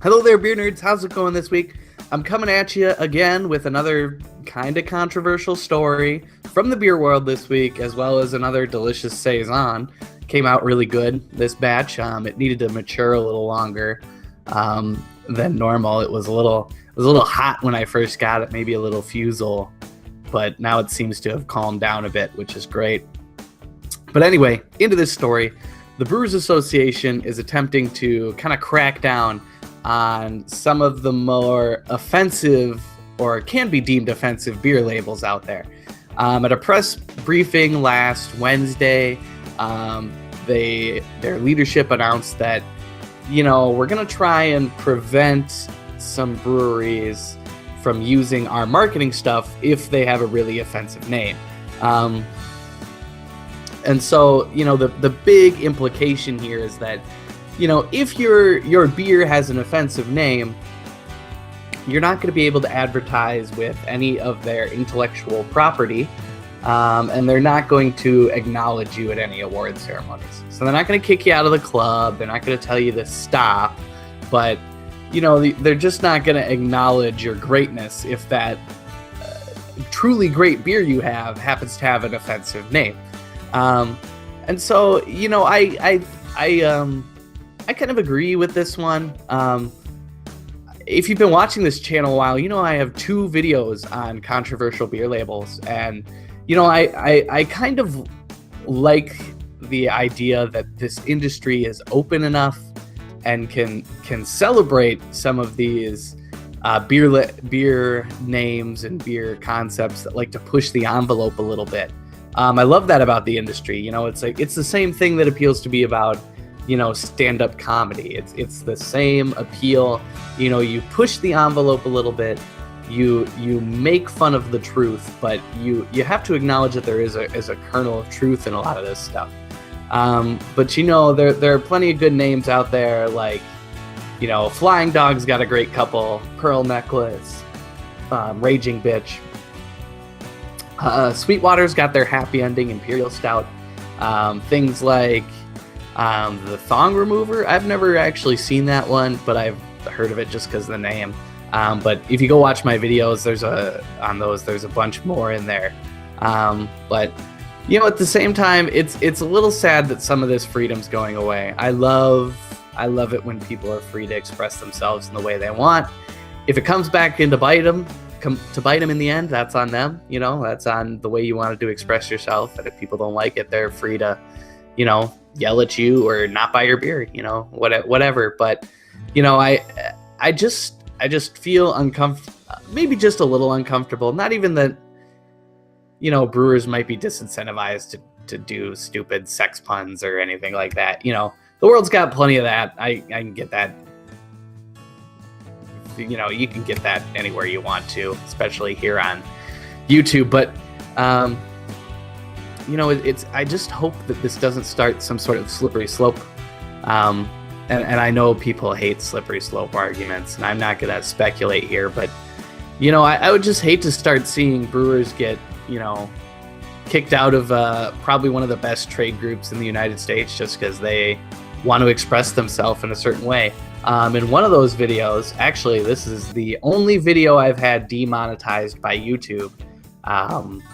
Hello there, beer nerds. How's it going this week? I'm coming at you again with another kind of controversial story from the beer world this week, as well as another delicious saison. Came out really good this batch. It needed to mature a little longer than normal. It was a little hot when I first got it, maybe a little fusel, but now it seems to have calmed down a bit, which is great. But anyway, into this story. The Brewers Association is attempting to kind of crack down on some of the more offensive or can be deemed offensive beer labels out there. At a press briefing last Wednesday, their leadership announced that, we're going to try and prevent some breweries from using our marketing stuff if they have a really offensive name. And so, the big implication here is that, if your beer has an offensive name, you're not going to be able to advertise with any of their intellectual property, and they're not going to acknowledge you at any award ceremonies. So they're not going to kick you out of the club. They're not going to tell you to stop, but, they're just not going to acknowledge your greatness if that truly great beer you have happens to have an offensive name. And so, I kind of agree with this one. If you've been watching this channel a while, I have 2 videos on controversial beer labels, and I kind of like the idea that this industry is open enough and can celebrate some of these beer names and beer concepts that like to push the envelope a little bit. I love that about the industry. It's the same thing that appeals to me about, stand-up comedy. It's the same appeal. You push the envelope a little bit. You make fun of the truth, but you have to acknowledge that there is a kernel of truth in a lot of this stuff. But there are plenty of good names out there, like, Flying Dog's got a great couple, Pearl Necklace, Raging Bitch. Sweetwater's got their happy ending Imperial Stout. Things like the Thong Remover. I've never actually seen that one, but I've heard of it just because of the name. But if you go watch my videos, there's a bunch more in there. But at the same time, it's a little sad that some of this freedom's going away. I love it when people are free to express themselves in the way they want. If it comes back in to bite them in the end, that's on them. That's on the way you wanted to express yourself. And if people don't like it, they're free to, yell at you or not buy your beer, whatever. But, I just feel uncomfortable, maybe just a little uncomfortable. Not even that, brewers might be disincentivized to do stupid sex puns or anything like that. The world's got plenty of that. I can get that. You can get that anywhere you want to, especially here on YouTube. But, I just hope that this doesn't start some sort of slippery slope. And I know people hate slippery slope arguments, and I'm not going to speculate here, but, I would just hate to start seeing brewers get, kicked out of probably one of the best trade groups in the United States just because they want to express themselves in a certain way. In one of those videos, actually, this is the only video I've had demonetized by YouTube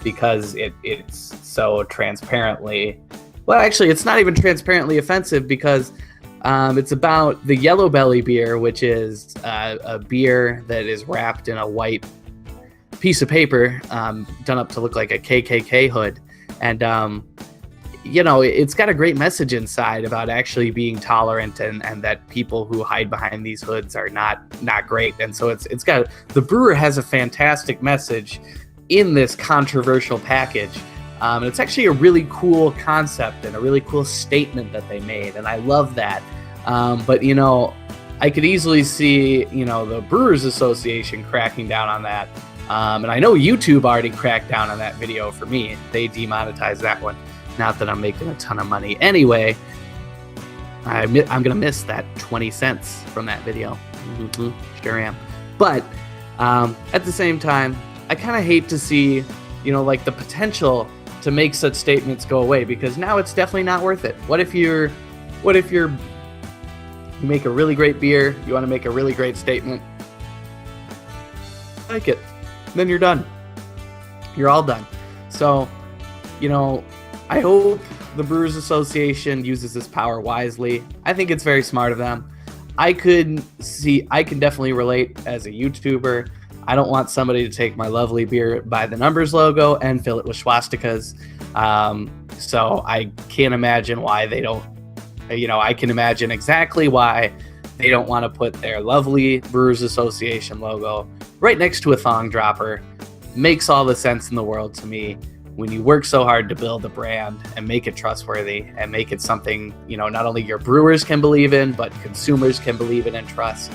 because it's so transparently, well, actually, it's not even transparently offensive because it's about the Yellow Belly beer, which is a beer that is wrapped in a white piece of paper done up to look like a KKK hood. And it's got a great message inside about actually being tolerant and that people who hide behind these hoods are not great. And so the brewer has a fantastic message in this controversial package. And it's actually a really cool concept and a really cool statement that they made. And I love that. But I could easily see, the Brewers Association cracking down on that. And I know YouTube already cracked down on that video for me. They demonetized that one. Not that I'm making a ton of money. Anyway, I'm going to miss that 20 cents from that video. Sure am. But at the same time, I kind of hate to see, the potential to make such statements go away, because now it's definitely not worth it. What if your You make a really great beer. You want to make a really great statement. Like it. Then you're done. You're all done. So, I hope the Brewers Association uses this power wisely. I think it's very smart of them. I can definitely relate as a YouTuber. I don't want somebody to take my lovely beer by the numbers logo and fill it with swastikas. So I can't imagine why they don't, I can imagine exactly why they don't want to put their lovely Brewers Association logo right next to a thong dropper. Makes all the sense in the world to me. When you work so hard to build a brand and make it trustworthy and make it something, not only your brewers can believe in, but consumers can believe in and trust,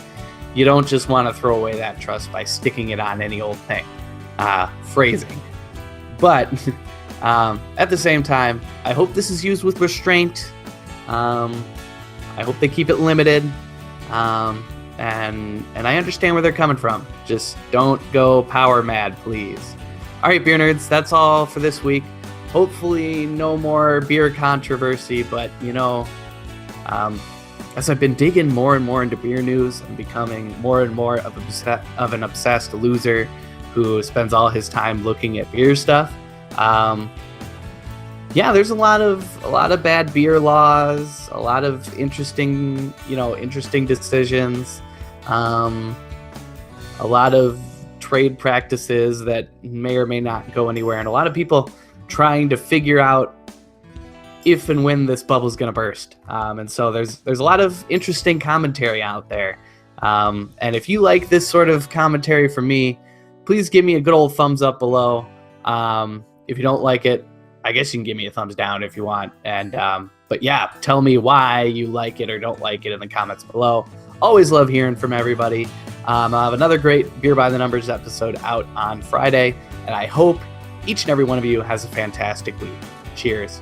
you don't just want to throw away that trust by sticking it on any old thing. Phrasing. But at the same time, I hope this is used with restraint. I hope they keep it limited. And I understand where they're coming from. Just don't go power mad, please. All right, beer nerds, that's all for this week. Hopefully no more beer controversy, but, as I've been digging more and more into beer news and becoming more and more of an obsessed loser who spends all his time looking at beer stuff, there's a lot of bad beer laws, a lot of interesting decisions, a lot of trade practices that may or may not go anywhere, and a lot of people trying to figure out if and when this bubble is going to burst. And so there's a lot of interesting commentary out there. And if you like this sort of commentary from me, please give me a good old thumbs up below. If you don't like it, I guess you can give me a thumbs down if you want. And but yeah, tell me why you like it or don't like it in the comments below. Always love hearing from everybody. I'll have another great Beer by the Numbers episode out on Friday, and I hope each and every one of you has a fantastic week. Cheers.